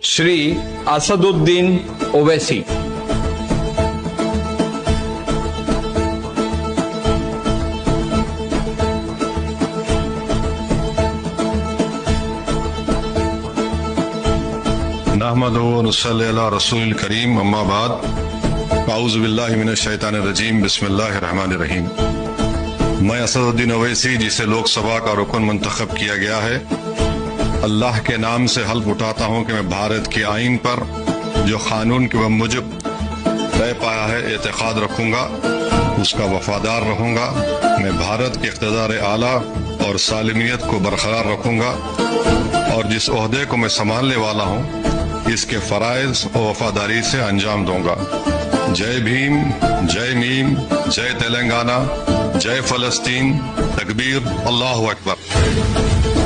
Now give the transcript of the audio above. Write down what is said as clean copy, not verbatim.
श्री असदुद्दीन ओवैसी। नहमदुहु व नुसल्ली अला रसूलिल करीम, अम्मा बाद, अऊज़ु बिल्लाहि मिनश शैतानिर रजीम, बिस्मिल्लाहिर रहमानिर रहीम। मैं असदुद्दीन ओवैसी, जिसे लोकसभा का रुकन मुंतखब किया गया है, अल्लाह के नाम से हल्फ उठाता हूँ कि मैं भारत के आईन पर जो कानून के मुजब तय पाया है एतकाद रखूँगा, उसका वफादार रहूँगा। मैं भारत के इक़्तिदार आला और सालिमियत को बरकरार रखूँगा और जिस ओहदे को मैं संभालने वाला हूँ इसके फ़राइज़ और वफादारी से अंजाम दूँगा। जय भीम, जय मीम, जय तेलंगाना, जय फ़लस्तीन, तकबीर, अल्लाहु अकबर।